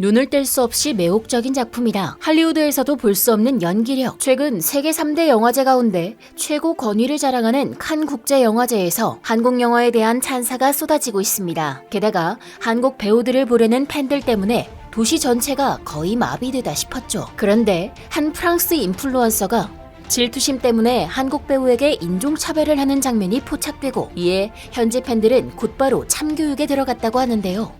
눈을 뗄 수 없이 매혹적인 작품이다. 할리우드에서도 볼 수 없는 연기력. 최근 세계 3대 영화제 가운데 최고 권위를 자랑하는 칸 국제영화제에서 한국 영화에 대한 찬사가 쏟아지고 있습니다. 게다가 한국 배우들을 보려는 팬들 때문에 도시 전체가 거의 마비되다 싶었죠. 그런데 한 프랑스 인플루언서가 질투심 때문에 한국 배우에게 인종차별을 하는 장면이 포착되고, 이에 현지 팬들은 곧바로 참교육에 들어갔다고 하는데요.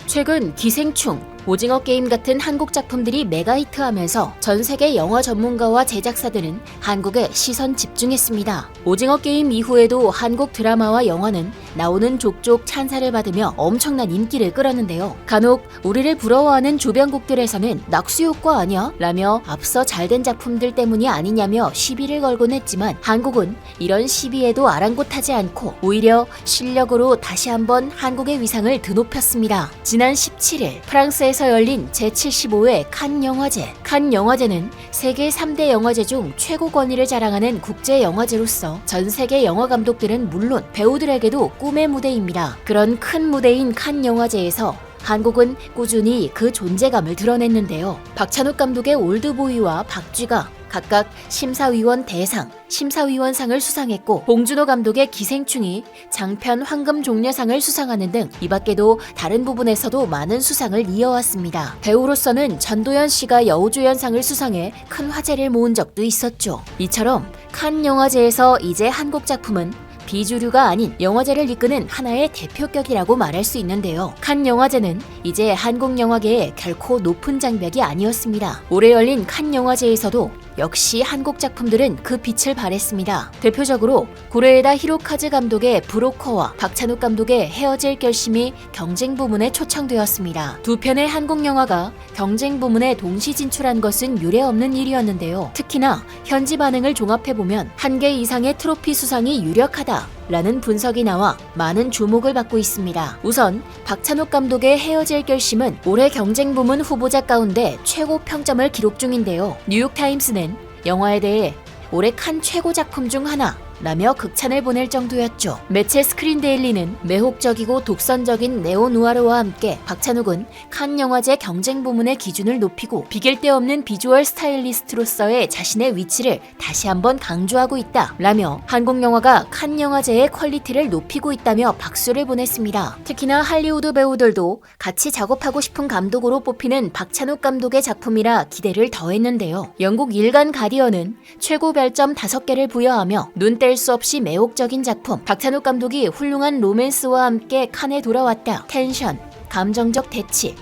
최근 기생충, 오징어 게임 같은 한국 작품들이 메가히트하면서 전 세계 영화 전문가와 제작사들은 한국에 시선 집중했습니다. 오징어 게임 이후에도 한국 드라마와 영화는 나오는 족족 찬사를 받으며 엄청난 인기를 끌었는데요. 간혹 우리를 부러워하는 주변국들에서는 낙수효과 아니야? 라며 앞서 잘된 작품들 때문이 아니냐며 시비를 걸곤 했지만, 한국은 이런 시비에도 아랑곳하지 않고 오히려 실력으로 다시 한번 한국의 위상을 드높였습니다. 지난 17일 프랑스에서 열린 제75회 칸 영화제. 칸 영화제는 세계 3대 영화제 중 최고 권위를 자랑하는 국제 영화제로서 전 세계 영화 감독들은 물론 배우들에게도 꿈의 무대입니다. 그런 큰 무대인 칸 영화제에서 한국은 꾸준히 그 존재감을 드러냈는데요. 박찬욱 감독의 올드보이와 박쥐가 각각 심사위원 대상, 심사위원상을 수상했고, 봉준호 감독의 기생충이 장편 황금종려상을 수상하는 등 이 밖에도 다른 부분에서도 많은 수상을 이어왔습니다. 배우로서는 전도연 씨가 여우조연상을 수상해 큰 화제를 모은 적도 있었죠. 이처럼 칸 영화제에서 이제 한국 작품은 비주류가 아닌 영화제를 이끄는 하나의 대표격이라고 말할 수 있는데요. 칸 영화제는 이제 한국 영화계에 결코 높은 장벽이 아니었습니다. 올해 열린 칸 영화제에서도 역시 한국 작품들은 그 빛을 발했습니다. 대표적으로 고레에다 히로카즈 감독의 브로커와 박찬욱 감독의 헤어질 결심이 경쟁 부문에 초청되었습니다. 두 편의 한국 영화가 경쟁 부문에 동시 진출한 것은 유례없는 일이었는데요. 특히나 현지 반응을 종합해보면 1개 이상의 트로피 수상이 유력하다 라는 분석이 나와 많은 주목을 받고 있습니다. 우선 박찬욱 감독의 헤어질 결심은 올해 경쟁 부문 후보자 가운데 최고 평점을 기록 중인데요. 뉴욕타임스는 영화에 대해 올해 칸 최고 작품 중 하나 라며 극찬을 보낼 정도였죠. 매체 스크린데일리는 매혹적이고 독선적인 네오누아르와 함께 박찬욱은 칸 영화제 경쟁 부문의 기준을 높이고 비길 데 없는 비주얼 스타일리스트로서의 자신의 위치를 다시 한번 강조하고 있다 라며 한국 영화가 칸 영화제의 퀄리티를 높이고 있다며 박수를 보냈습니다. 특히나 할리우드 배우들도 같이 작업하고 싶은 감독으로 뽑히는 박찬욱 감독의 작품이라 기대를 더했는데요. 영국 일간 가디언은 최고 별점 5개를 부여하며 눈 뗄 수 없이 매혹적인 작품, 박찬욱 감독이 훌륭한 로맨스와 함께 칸에 돌아왔다, 텐션, 감정적 대치,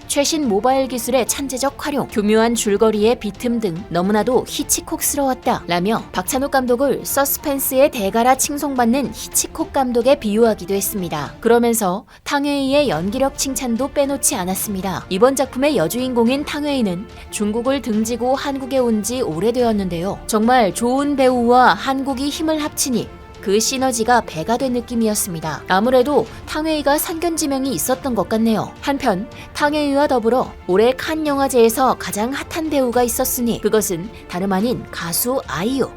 최신 모바일 기술의 천재적 활용, 교묘한 줄거리의 비틈 등 너무나도 히치콕스러웠다 라며 박찬욱 감독을 서스펜스의 대가라 칭송받는 히치콕 감독에 비유하기도 했습니다. 그러면서 탕웨이의 연기력 칭찬도 빼놓지 않았습니다. 이번 작품의 여주인공인 탕웨이는 중국을 등지고 한국에 온 지 오래되었는데요. 정말 좋은 배우와 한국이 힘을 합치니 그 시너지가 배가 된 느낌이었습니다. 아무래도 탕웨이가 선견지명이 있었던 것 같네요. 한편 탕웨이와 더불어 올해 칸 영화제에서 가장 핫한 배우가 있었으니 그것은 다름 아닌 가수 아이유,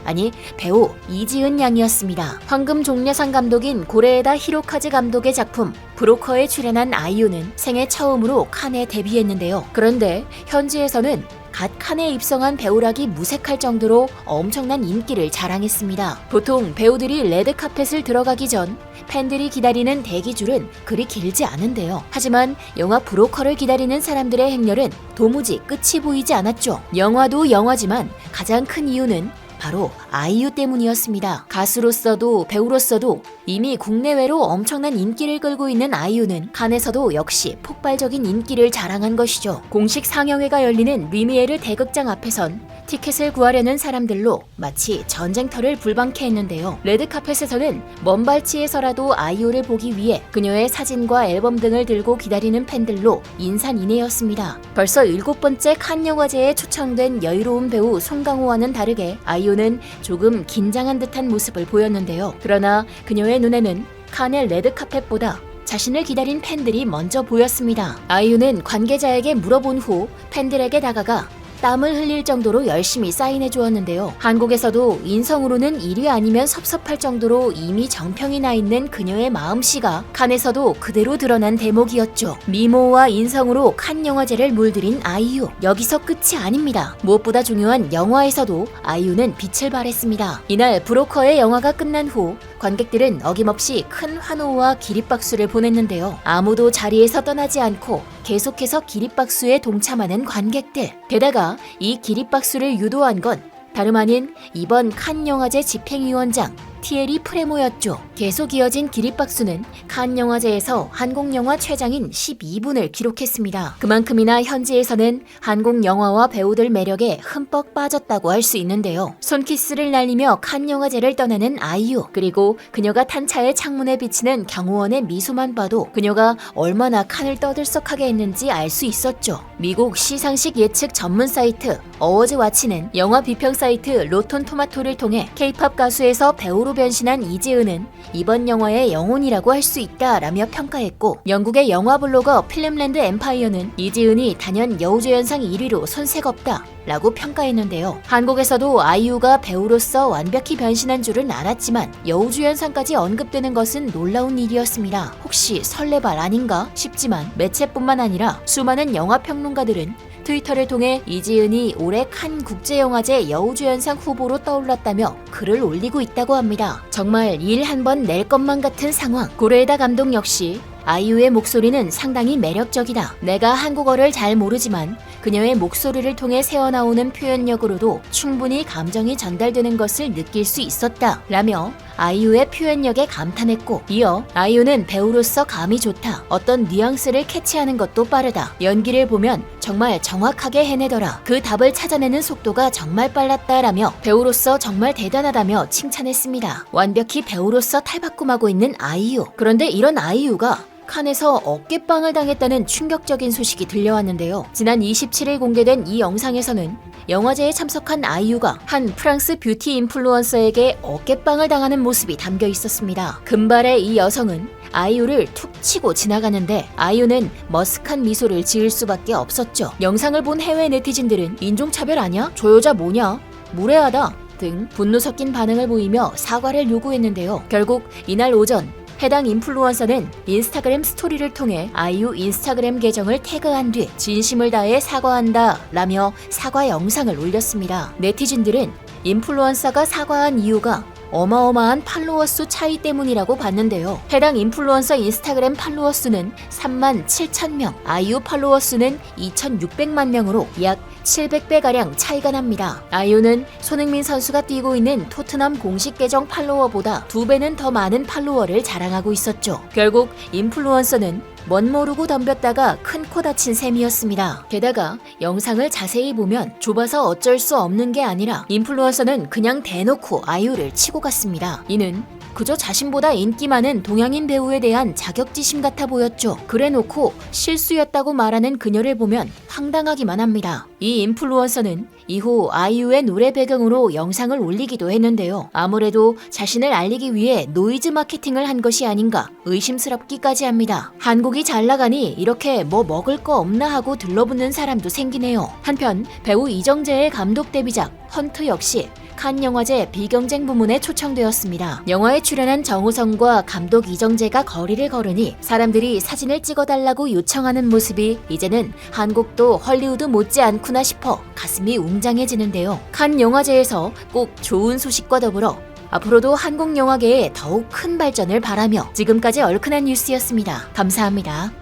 아니 배우 이지은 양이었습니다. 황금종려상 감독인 고레에다 히로카즈 감독의 작품 브로커에 출연한 아이유는 생애 처음으로 칸에 데뷔했는데요. 그런데 현지에서는 갓 칸에 입성한 배우라기 무색할 정도로 엄청난 인기를 자랑했습니다. 보통 배우들이 레드카펫을 들어가기 전 팬들이 기다리는 대기줄은 그리 길지 않은데요. 하지만 영화 브로커를 기다리는 사람들의 행렬은 도무지 끝이 보이지 않았죠. 영화도 영화지만 가장 큰 이유는 바로 아이유 때문이었습니다. 가수로서도 배우로서도 이미 국내외로 엄청난 인기를 끌고 있는 아이유는 칸에서도 역시 폭발적인 인기를 자랑한 것이죠. 공식 상영회가 열리는 리미에르 대극장 앞에선 티켓을 구하려는 사람들로 마치 전쟁터를 불방케 했는데요. 레드카펫에서는 먼 발치에서라도 아이유를 보기 위해 그녀의 사진과 앨범 등을 들고 기다리는 팬들로 인산인해였습니다. 벌써 7번째 칸 영화제에 초청된 여유로운 배우 송강호와는 다르게 아이유는 조금 긴장한 듯한 모습을 보였는데요. 그러나 그녀의 눈에는 칸의 레드카펫보다 자신을 기다린 팬들이 먼저 보였습니다. 아이유는 관계자에게 물어본 후 팬들에게 다가가 땀을 흘릴 정도로 열심히 사인해 주었는데요. 한국에서도 인성으로는 1위 아니면 섭섭할 정도로 이미 정평이 나 있는 그녀의 마음씨가 칸에서도 그대로 드러난 대목이었죠. 미모와 인성으로 칸 영화제를 물들인 아이유. 여기서 끝이 아닙니다. 무엇보다 중요한 영화에서도 아이유는 빛을 발했습니다. 이날 브로커의 영화가 끝난 후 관객들은 어김없이 큰 환호와 기립박수를 보냈는데요. 아무도 자리에서 떠나지 않고 계속해서 기립박수에 동참하는 관객들. 게다가 이 기립박수를 유도한 건 다름 아닌 이번 칸 영화제 집행위원장 티에리 프레모였죠. 계속 이어진 기립박수는 칸 영화제에서 한국 영화 최장인 12분을 기록했습니다. 그만큼이나 현지에서는 한국 영화와 배우들 매력에 흠뻑 빠졌다고 할 수 있는데요. 손키스를 날리며 칸 영화제를 떠나는 아이유, 그리고 그녀가 탄 차의 창문에 비치는 경호원의 미소만 봐도 그녀가 얼마나 칸을 떠들썩하게 했는지 알 수 있었죠. 미국 시상식 예측 전문 사이트 어워즈와치는 영화 비평 사이트 로톤 토마토를 통해 K-팝 가수에서 배우로 변신한 이지은은 이번 영화의 영혼이라고 할 수 있다라며 평가했고, 영국의 영화 블로거 필름랜드 엠파이어는 이지은이 단연 여우조연상 1위로 손색 없다 라고 평가했는데요. 한국에서도 아이유가 배우로서 완벽히 변신한 줄은 알았지만 여우주연상까지 언급되는 것은 놀라운 일이었습니다. 혹시 설레발 아닌가 싶지만 매체뿐만 아니라 수많은 영화평론가들은 트위터를 통해 이지은이 올해 칸 국제영화제 여우주연상 후보로 떠올랐다며 글을 올리고 있다고 합니다. 정말 일 한 번 낼 것만 같은 상황. 고레에다 감독 역시 아이유의 목소리는 상당히 매력적이다. 내가 한국어를 잘 모르지만 그녀의 목소리를 통해 새어나오는 표현력으로도 충분히 감정이 전달되는 것을 느낄 수 있었다 라며 아이유의 표현력에 감탄했고, 이어 아이유는 배우로서 감이 좋다. 어떤 뉘앙스를 캐치하는 것도 빠르다. 연기를 보면 정말 정확하게 해내더라. 그 답을 찾아내는 속도가 정말 빨랐다라며 배우로서 정말 대단하다며 칭찬했습니다. 완벽히 배우로서 탈바꿈하고 있는 아이유. 그런데 이런 아이유가 칸에서 어깨빵을 당했다는 충격적인 소식이 들려왔는데요. 지난 27일 공개된 이 영상에서는 영화제에 참석한 아이유가 한 프랑스 뷰티 인플루언서에게 어깨빵을 당하는 모습이 담겨 있었습니다. 금발의 이 여성은 아이유를 툭 치고 지나가는데 아이유는 머쓱한 미소를 지을 수밖에 없었죠. 영상을 본 해외 네티즌들은 인종차별 아냐? 저 여자 뭐냐? 무례하다 등 분노 섞인 반응을 보이며 사과를 요구했는데요. 결국 이날 오전 해당 인플루언서는 인스타그램 스토리를 통해 아이유 인스타그램 계정을 태그한 뒤 진심을 다해 사과한다 라며 사과 영상을 올렸습니다. 네티즌들은 인플루언서가 사과한 이유가 어마어마한 팔로워 수 차이 때문이라고 봤는데요. 해당 인플루언서 인스타그램 팔로워 수는 3만 7천 명, 아이유 팔로워 수는 2,600만 명으로 약 700배가량 차이가 납니다. 아이유는 손흥민 선수가 뛰고 있는 토트넘 공식 계정 팔로워보다 2배는 더 많은 팔로워를 자랑하고 있었죠. 결국 인플루언서는 멋모르고 덤볐다가 큰 코 다친 셈이었습니다. 게다가 영상을 자세히 보면 좁아서 어쩔 수 없는 게 아니라 인플루언서는 그냥 대놓고 아이유를 치고 갔습니다. 이는 그저 자신보다 인기 많은 동양인 배우에 대한 자격지심 같아 보였죠. 그래놓고 실수였다고 말하는 그녀를 보면 황당하기만 합니다. 이 인플루언서는 이후 아이유의 노래 배경으로 영상을 올리기도 했는데요. 아무래도 자신을 알리기 위해 노이즈 마케팅을 한 것이 아닌가 의심스럽기까지 합니다. 한국이 잘 나가니 이렇게 뭐 먹을 거 없나 하고 들러붙는 사람도 생기네요. 한편 배우 이정재의 감독 데뷔작 헌트 역시 칸 영화제 비경쟁 부문에 초청되었습니다. 영화에 출연한 정우성과 감독 이정재가 거리를 걸으니 사람들이 사진을 찍어달라고 요청하는 모습이 이제는 한국도 헐리우드 못지않구나 싶어 가슴이 웅장해지는데요. 칸 영화제에서 꼭 좋은 소식과 더불어 앞으로도 한국 영화계에 더욱 큰 발전을 바라며 지금까지 얼큰한 뉴스였습니다. 감사합니다.